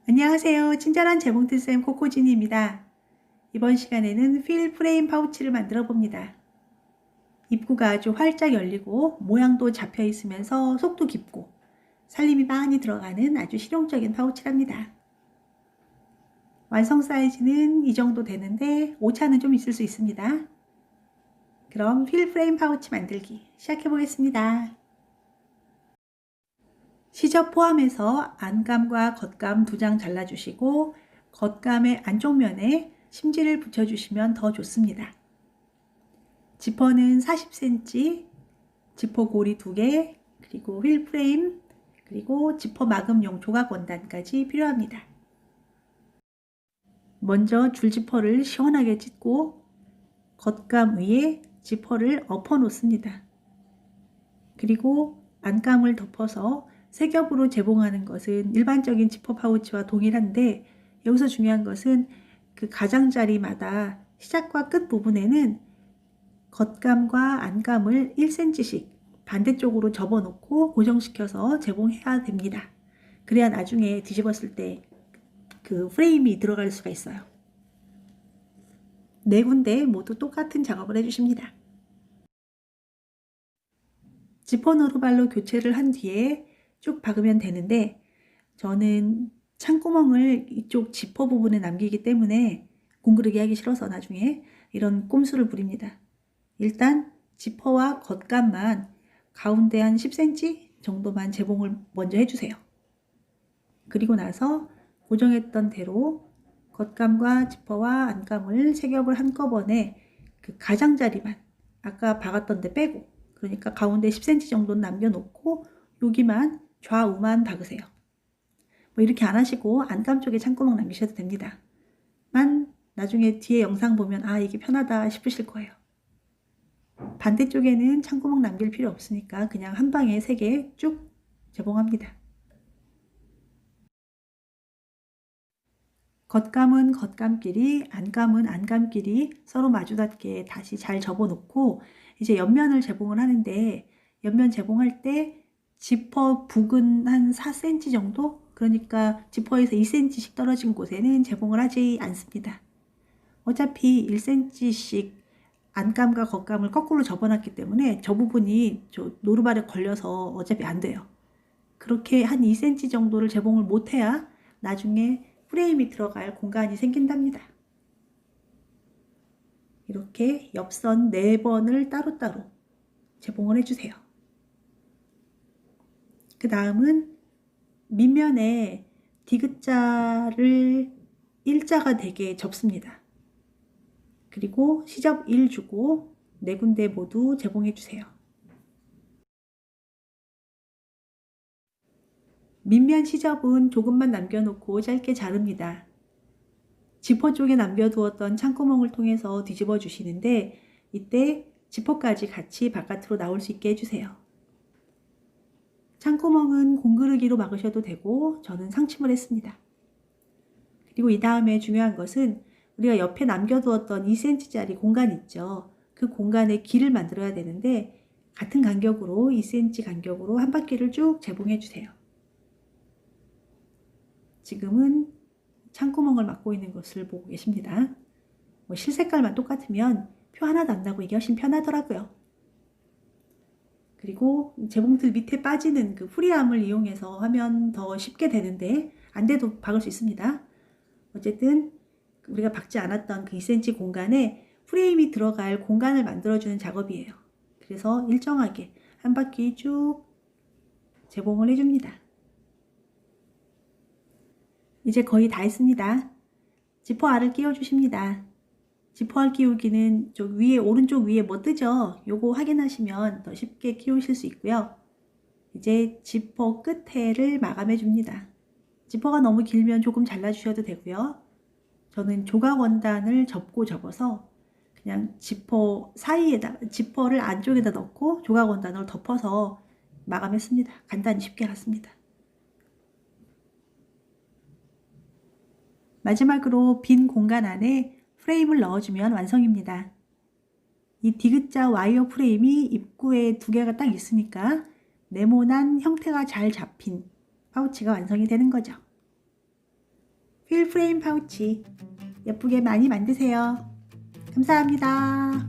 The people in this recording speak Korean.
안녕하세요. 친절한 재봉틀쌤 코코진입니다. 이번 시간에는 필 프레임 파우치를 만들어 봅니다. 입구가 아주 활짝 열리고 모양도 잡혀 있으면서 속도 깊고 살림이 많이 들어가는 아주 실용적인 파우치랍니다. 완성 사이즈는 이 정도 되는데 오차는 좀 있을 수 있습니다. 그럼 필 프레임 파우치 만들기 시작해 보겠습니다. 시접 포함해서 안감과 겉감 2장 잘라주시고 겉감의 안쪽 면에 심지를 붙여주시면 더 좋습니다. 지퍼는 40cm, 지퍼 고리 2개, 그리고 휠 프레임, 그리고 지퍼 마금용 조각 원단까지 필요합니다. 먼저 줄지퍼를 시원하게 찢고 겉감 위에 지퍼를 엎어 놓습니다. 그리고 안감을 덮어서 세 겹으로 재봉하는 것은 일반적인 지퍼 파우치와 동일한데 여기서 중요한 것은 그 가장자리마다 시작과 끝 부분에는 겉감과 안감을 1cm씩 반대쪽으로 접어 놓고 고정시켜서 재봉해야 됩니다. 그래야 나중에 뒤집었을 때 그 프레임이 들어갈 수가 있어요. 네 군데 모두 똑같은 작업을 해주십니다. 지퍼 노루발로 교체를 한 뒤에 쭉 박으면 되는데 저는 창구멍을 이쪽 지퍼 부분에 남기기 때문에 공그르게 하기 싫어서 나중에 이런 꼼수를 부립니다. 일단 지퍼와 겉감만 가운데 한 10cm 정도만 재봉을 먼저 해주세요. 그리고 나서 고정했던 대로 겉감과 지퍼와 안감을 세 겹을 한꺼번에 그 가장자리만 아까 박았던 데 빼고, 그러니까 가운데 10cm 정도는 남겨놓고 여기만 좌우만 박으세요. 뭐 이렇게 안 하시고 안감 쪽에 창구멍 남기셔도 됩니다. 만 나중에 뒤에 영상 보면 아 이게 편하다 싶으실 거예요. 반대쪽에는 창구멍 남길 필요 없으니까 그냥 한 방에 3개 쭉 재봉합니다. 겉감은 겉감끼리, 안감은 안감끼리 서로 마주닿게 다시 잘 접어놓고 이제 옆면을 재봉을 하는데 옆면 재봉할 때 지퍼 북은 한 4cm 정도? 그러니까 지퍼에서 2cm씩 떨어진 곳에는 재봉을 하지 않습니다. 어차피 1cm씩 안감과 겉감을 거꾸로 접어놨기 때문에 저 부분이 저 노루발에 걸려서 어차피 안 돼요. 그렇게 한 2cm 정도를 재봉을 못해야 나중에 프레임이 들어갈 공간이 생긴답니다. 이렇게 옆선 4번을 따로따로 재봉을 해주세요. 그 다음은 밑면에 디귿자를 일자가 되게 접습니다. 그리고 시접 1 주고 4군데 모두 재봉해 주세요. 밑면 시접은 조금만 남겨놓고 짧게 자릅니다. 지퍼 쪽에 남겨두었던 창구멍을 통해서 뒤집어 주시는데 이때 지퍼까지 같이 바깥으로 나올 수 있게 해주세요. 창구멍은 공그르기로 막으셔도 되고 저는 상침을 했습니다. 그리고 이 다음에 중요한 것은 우리가 옆에 남겨두었던 2cm짜리 공간 있죠. 그 공간에 길을 만들어야 되는데 같은 간격으로 2cm 간격으로 한 바퀴를 쭉 재봉해 주세요. 지금은 창구멍을 막고 있는 것을 보고 계십니다. 뭐 실색깔만 똑같으면 표 하나도 안 나고 이게 훨씬 편하더라고요. 그리고 재봉틀 밑에 빠지는 그 후리함을 이용해서 하면 더 쉽게 되는데 안 돼도 박을 수 있습니다. 어쨌든 우리가 박지 않았던 그 2cm 공간에 프레임이 들어갈 공간을 만들어주는 작업이에요. 그래서 일정하게 한 바퀴 쭉 재봉을 해줍니다. 이제 거의 다 했습니다. 지퍼 알을 끼워주십니다. 지퍼 알 끼우기는 저 위에 오른쪽 위에 뭐 뜨죠? 요거 확인하시면 더 쉽게 끼우실 수 있고요. 이제 지퍼 끝에를 마감해 줍니다. 지퍼가 너무 길면 조금 잘라주셔도 되고요. 저는 조각 원단을 접고 접어서 그냥 지퍼 사이에다 지퍼를 안쪽에다 넣고 조각 원단을 덮어서 마감했습니다. 간단히 쉽게 갔습니다. 마지막으로 빈 공간 안에 프레임을 넣어주면 완성입니다. 이 디귿자 와이어 프레임이 입구에 2개가 딱 있으니까 네모난 형태가 잘 잡힌 파우치가 완성이 되는 거죠. 휠 프레임 파우치 예쁘게 많이 만드세요. 감사합니다.